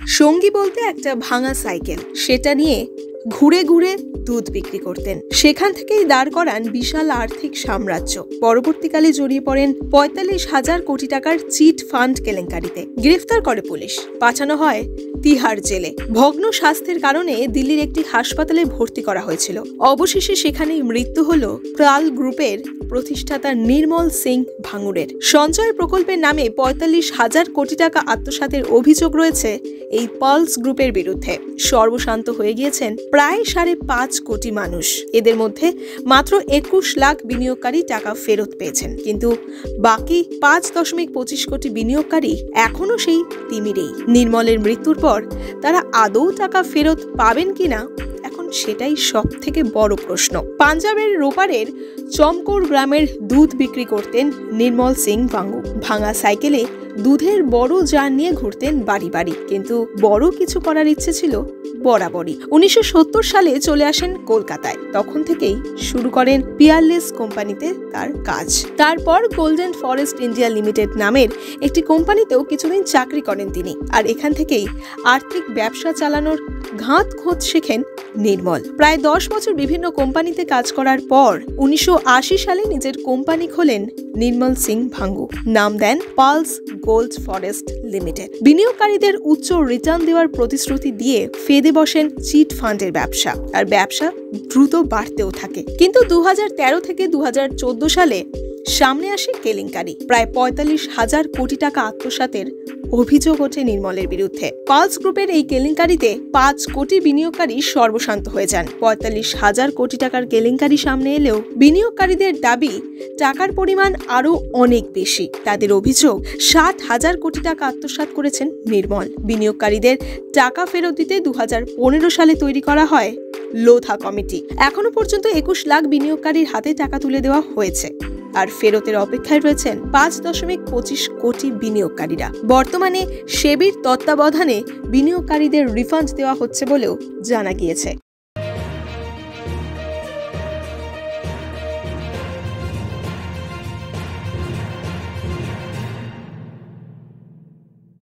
সঙ্গী বলতে একটা ভাঙা সাইকেল, সেটা নিয়ে ঘুরে ঘুরে দুধ বিক্রি করতেন। সেখান থেকেই দাঁড় করান বিশাল আর্থিক সাম্রাজ্য। পরবর্তীকালে জড়িয়ে পড়েন ৪৫,০০০ কোটি টাকার চিট ফান্ড কেলেঙ্কারিতে। গ্রেফতার করে পুলিশ, পাঠানো হয় তিহার জেলে। ভগ্ন স্বাস্থ্যের কারণে দিল্লির একটি হাসপাতালে ভর্তি করা হয়েছিল। অবশেষে সেখানেই মৃত্যু হলো প্রাল গ্রুপের প্রতিষ্ঠাতা নির্মল সিং ভাঙুরের। সঞ্চয় প্রকল্পের নামে ৪৫,০০০ কোটি টাকা আত্মসাতের অভিযোগ রয়েছে এই পালস গ্রুপের বিরুদ্ধে। সর্বশান্ত হয়ে গিয়েছেন প্রায় ৫.৫ কোটি মানুষ। এদের মধ্যে মাত্র ২১ লাখ বিনিয়োগকারী টাকা ফেরত পেয়েছেন, কিন্তু বাকি ৫.২৫ কোটি বিনিয়োগকারী এখনো সেই তিমিরেই। নির্মলের মৃত্যুর পর তারা আদৌ টাকা ফেরত পাবেন কিনা, এখন সেটাই সব থেকে বড় প্রশ্ন। পাঞ্জাবের রোপারের চমকোর গ্রামের দুধ বিক্রি করতেন নির্মল সিং ভাঙ্গু। ভাঙা সাইকেলে দুধের বড় জার নিয়ে ঘুরতেন বাড়ি বাড়ি, কিন্তু বড় কিছু করার ইচ্ছে ছিল বরাবরই। ১৯৭০ সালে চলে আসেন কলকাতায়। তখন থেকেই শুরু করেন পিয়ারলেস কোম্পানিতে তার কাজ। তারপর গোল্ডেন ফরেস্ট ইন্ডিয়া লিমিটেড নামের একটি কোম্পানিতেও কিছুদিন চাকরি করেন তিনি। আর এখান থেকেই আর্থিক ব্যবসা চালানোর ঘাত খোঁজ শেখেন নির্মল। প্রায় ১০ বছর বিভিন্ন কোম্পানিতে কাজ করার পর ১৯৮০ সালে নিজের কোম্পানি খোলেন নির্মল সিং ভাঙ্গু। নাম দেন পালস গোল্ড ফরেস্ট লিমিটেড। বিনিয়োগকারীদের উচ্চ রিটার্ন দেওয়ার প্রতিশ্রুতি দিয়ে ফেদে বসেন চিট ফান্ডের ব্যবসা। আর ব্যবসা দ্রুত বাড়তেও থাকে। কিন্তু ২০১৩ থেকে ২০১৪ সালে সামনে আসে কেলেঙ্কারি। প্রায় ৪৫,০০০ কোটি টাকা আত্মসাতের অভিযোগ ওঠে নির্মলের বিরুদ্ধে। পালস গ্রুপের এই কেলেঙ্কারিতে ৫ কোটি বিনিয়োগকারী সর্বশান্ত হয়ে যান। ৪৫,০০০ কোটি টাকার কেলেঙ্কারি সামনে এলেও বিনিয়োগকারীদের দাবি টাকার পরিমাণ আরো অনেক বেশি। তাদের অভিযোগ ৬০,০০০ কোটি টাকা আত্মসাৎ করেছেন নির্মল। বিনিয়োগকারীদের টাকা ফেরত দিতে ২০১৫ সালে তৈরি করা হয় লোধা কমিটি। এখনো পর্যন্ত ২১ লাখ বিনিয়োগকারীর হাতে টাকা তুলে দেওয়া হয়েছে, আর ফেরতের অপেক্ষায় রয়েছেন ৫.২৫ কোটি বিনিয়োগকারীরা। বর্তমানে সেবির তত্ত্বাবধানে বিনিয়োগকারীদের রিফান্ড দেওয়া হচ্ছে বলেও জানা গিয়েছে।